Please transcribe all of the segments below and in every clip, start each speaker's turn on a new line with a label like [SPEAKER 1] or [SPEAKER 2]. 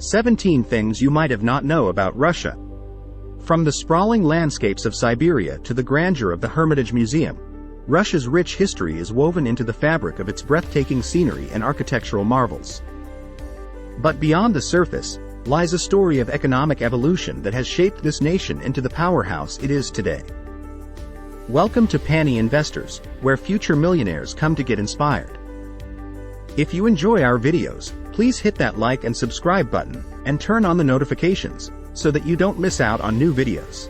[SPEAKER 1] 17 Things You Might Have Not Know About Russia. From the sprawling landscapes of Siberia to the grandeur of the Hermitage Museum, Russia's rich history is woven into the fabric of its breathtaking scenery and architectural marvels. But beyond the surface lies a story of economic evolution that has shaped this nation into the powerhouse it is today. Welcome to Penny Investors, where future millionaires come to get inspired. If you enjoy our videos, please hit that like and subscribe button, and turn on the notifications, so that you don't miss out on new videos.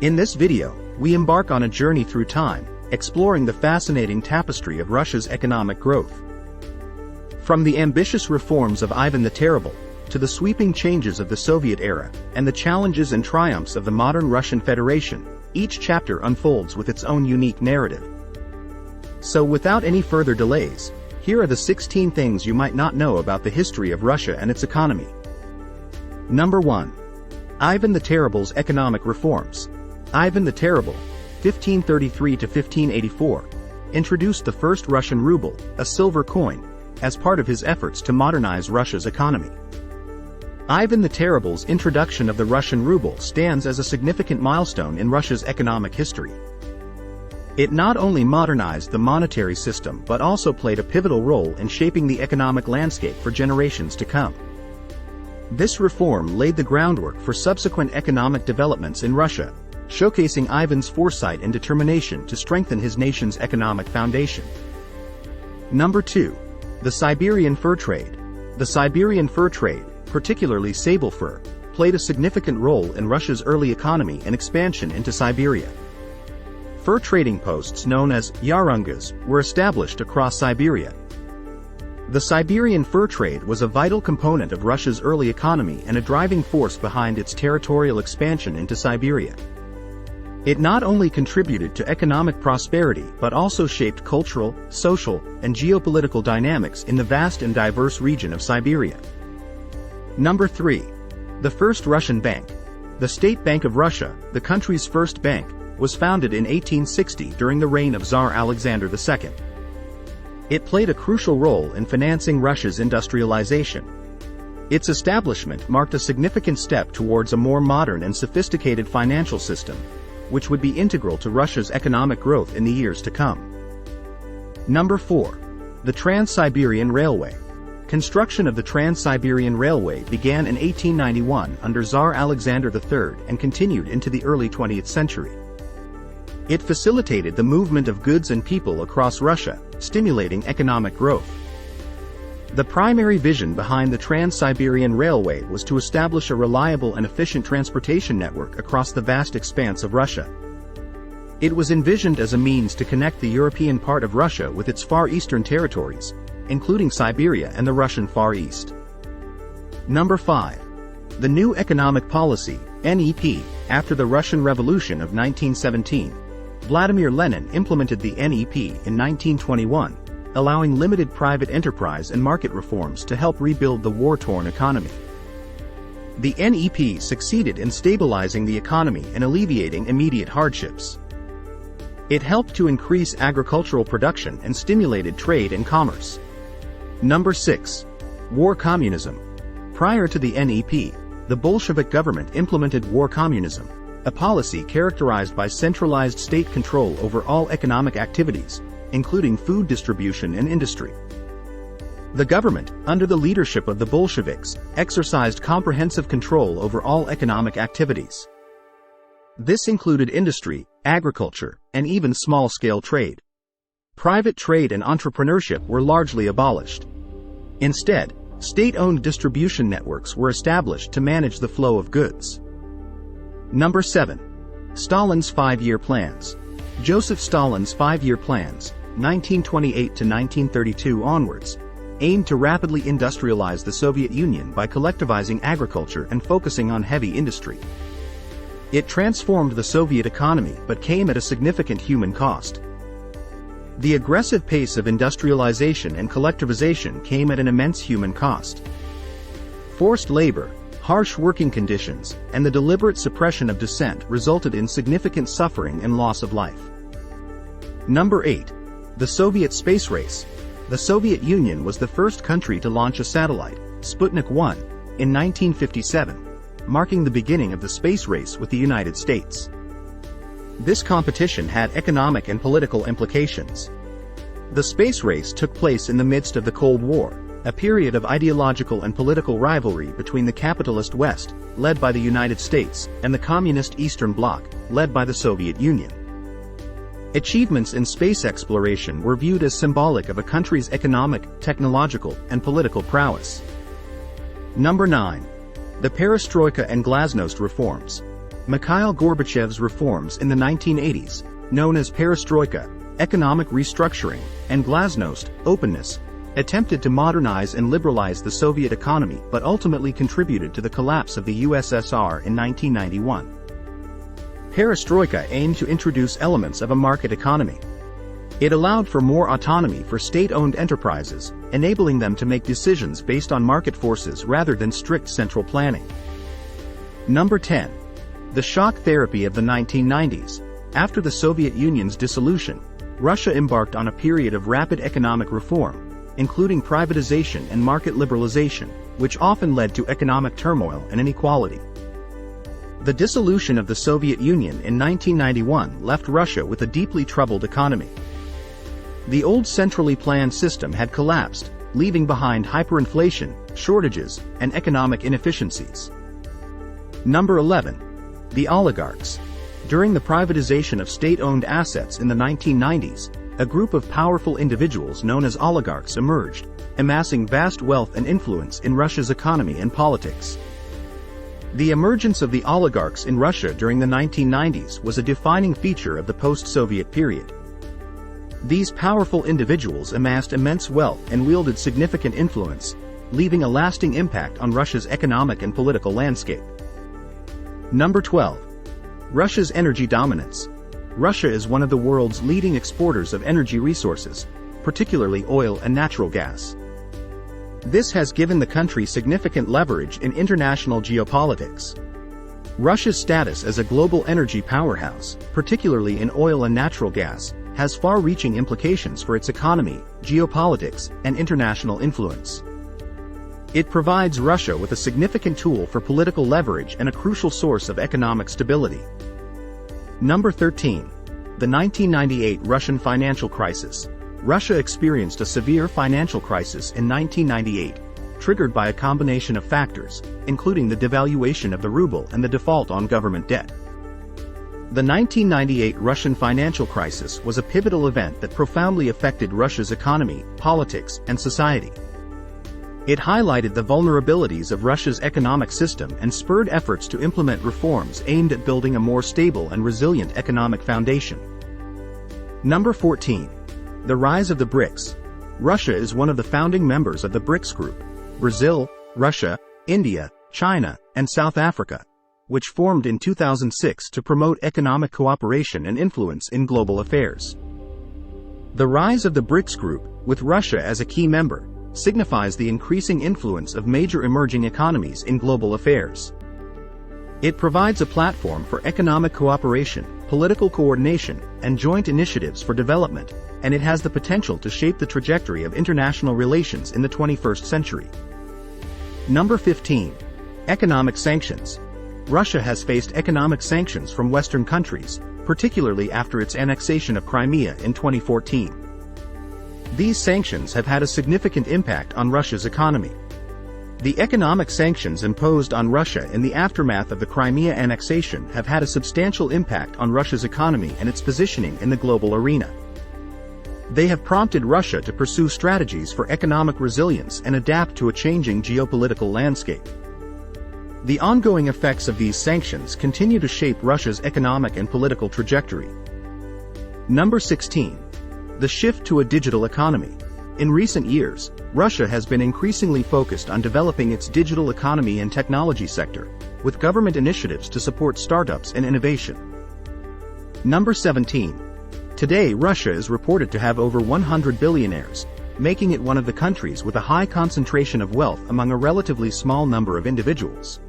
[SPEAKER 1] In this video, we embark on a journey through time, exploring the fascinating tapestry of Russia's economic growth. From the ambitious reforms of Ivan the Terrible, to the sweeping changes of the Soviet era, and the challenges and triumphs of the modern Russian Federation, each chapter unfolds with its own unique narrative. So without any further delays, here are the 16 things you might not know about the history of Russia and its economy. Number 1. Ivan the Terrible's economic reforms. Ivan the Terrible, 1533 to 1584, introduced the first Russian ruble, a silver coin, as part of his efforts to modernize Russia's economy. Ivan the Terrible's introduction of the Russian ruble stands as a significant milestone in Russia's economic history. It not only modernized the monetary system but also played a pivotal role in shaping the economic landscape for generations to come. This reform laid the groundwork for subsequent economic developments in Russia, showcasing Ivan's foresight and determination to strengthen his nation's economic foundation. Number 2. The Siberian Fur Trade. The Siberian fur trade, particularly sable fur, played a significant role in Russia's early economy and expansion into Siberia. Fur trading posts known as yarungas were established across Siberia. The Siberian fur trade was a vital component of Russia's early economy and a driving force behind its territorial expansion into Siberia. It not only contributed to economic prosperity but also shaped cultural, social, and geopolitical dynamics in the vast and diverse region of Siberia. Number 3. The first Russian bank. The State Bank of Russia, the country's first bank, was founded in 1860 during the reign of Tsar Alexander II. It played a crucial role in financing Russia's industrialization. Its establishment marked a significant step towards a more modern and sophisticated financial system, which would be integral to Russia's economic growth in the years to come. Number 4. The Trans-Siberian Railway. Construction of the Trans-Siberian Railway began in 1891 under Tsar Alexander III and continued into the early 20th century. It facilitated the movement of goods and people across Russia, stimulating economic growth. The primary vision behind the Trans-Siberian Railway was to establish a reliable and efficient transportation network across the vast expanse of Russia. It was envisioned as a means to connect the European part of Russia with its far eastern territories, including Siberia and the Russian Far East. Number 5. The New Economic Policy, NEP. After the Russian Revolution of 1917, Vladimir Lenin implemented the NEP in 1921, allowing limited private enterprise and market reforms to help rebuild the war-torn economy. The NEP succeeded in stabilizing the economy and alleviating immediate hardships. It helped to increase agricultural production and stimulated trade and commerce. Number 6. War Communism. Prior to the NEP, the Bolshevik government implemented war communism, a policy characterized by centralized state control over all economic activities, including food distribution and industry. The government, under the leadership of the Bolsheviks, exercised comprehensive control over all economic activities. This included industry, agriculture, and even small-scale trade. Private trade and entrepreneurship were largely abolished. Instead, state-owned distribution networks were established to manage the flow of goods. Number 7. Stalin's 5-year plans. Joseph Stalin's 5-year plans, 1928 to 1932 onwards, aimed to rapidly industrialize the Soviet Union by collectivizing agriculture and focusing on heavy industry. It transformed the Soviet economy but came at a significant human cost. The aggressive pace of industrialization and collectivization came at an immense human cost. Forced labor, harsh working conditions, and the deliberate suppression of dissent resulted in significant suffering and loss of life. Number 8. The Soviet space race. The Soviet Union was the first country to launch a satellite, Sputnik 1, in 1957, marking the beginning of the space race with the United States. This competition had economic and political implications. The space race took place in the midst of the Cold War, a period of ideological and political rivalry between the capitalist West, led by the United States, and the communist Eastern Bloc, led by the Soviet Union. Achievements in space exploration were viewed as symbolic of a country's economic, technological, and political prowess. Number 9. The Perestroika and Glasnost reforms. Mikhail Gorbachev's reforms in the 1980s, known as Perestroika, economic restructuring, and Glasnost, openness, attempted to modernize and liberalize the Soviet economy but ultimately contributed to the collapse of the USSR in 1991. Perestroika aimed to introduce elements of a market economy. It allowed for more autonomy for state-owned enterprises, enabling them to make decisions based on market forces rather than strict central planning. Number 10. The shock therapy of the 1990s. After the Soviet Union's dissolution, Russia embarked on a period of rapid economic reform, including privatization and market liberalization, which often led to economic turmoil and inequality. The dissolution of the Soviet Union in 1991 left Russia with a deeply troubled economy. The old centrally planned system had collapsed, leaving behind hyperinflation, shortages, and economic inefficiencies. Number 11. The oligarchs. During the privatization of state-owned assets in the 1990s, a group of powerful individuals known as oligarchs emerged, amassing vast wealth and influence in Russia's economy and politics. The emergence of the oligarchs in Russia during the 1990s was a defining feature of the post-Soviet period. These powerful individuals amassed immense wealth and wielded significant influence, leaving a lasting impact on Russia's economic and political landscape. Number 12. Russia's energy dominance. Russia is one of the world's leading exporters of energy resources, particularly oil and natural gas. This has given the country significant leverage in international geopolitics. Russia's status as a global energy powerhouse, particularly in oil and natural gas, has far-reaching implications for its economy, geopolitics, and international influence. It provides Russia with a significant tool for political leverage and a crucial source of economic stability. Number 13. The 1998 Russian financial crisis. Russia experienced a severe financial crisis in 1998, triggered by a combination of factors, including the devaluation of the ruble and the default on government debt. The 1998 Russian financial crisis was a pivotal event that profoundly affected Russia's economy, politics, and society. It highlighted the vulnerabilities of Russia's economic system and spurred efforts to implement reforms aimed at building a more stable and resilient economic foundation. Number 14. The rise of the BRICS. Russia is one of the founding members of the BRICS group: Brazil, Russia, India, China, and South Africa, which formed in 2006 to promote economic cooperation and influence in global affairs. The rise of the BRICS group, with Russia as a key member, signifies the increasing influence of major emerging economies in global affairs. It provides a platform for economic cooperation, political coordination, and joint initiatives for development, and it has the potential to shape the trajectory of international relations in the 21st century. Number 15. Economic sanctions. Russia has faced economic sanctions from Western countries, particularly after its annexation of Crimea in 2014. These sanctions have had a significant impact on Russia's economy. The economic sanctions imposed on Russia in the aftermath of the Crimea annexation have had a substantial impact on Russia's economy and its positioning in the global arena. They have prompted Russia to pursue strategies for economic resilience and adapt to a changing geopolitical landscape. The ongoing effects of these sanctions continue to shape Russia's economic and political trajectory. Number 16. The shift to a digital economy. In recent years, Russia has been increasingly focused on developing its digital economy and technology sector, with government initiatives to support startups and innovation. Number 17. Today, Russia is reported to have over 100 billionaires, making it one of the countries with a high concentration of wealth among a relatively small number of individuals.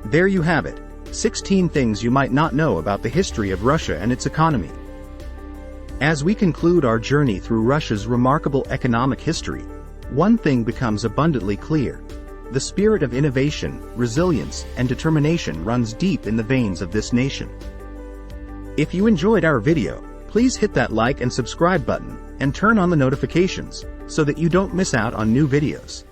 [SPEAKER 1] There you have it, 16 things you might not know about the history of Russia and its economy. As we conclude our journey through Russia's remarkable economic history, one thing becomes abundantly clear. The spirit of innovation, resilience, and determination runs deep in the veins of this nation. If you enjoyed our video, please hit that like and subscribe button, and turn on the notifications, so that you don't miss out on new videos.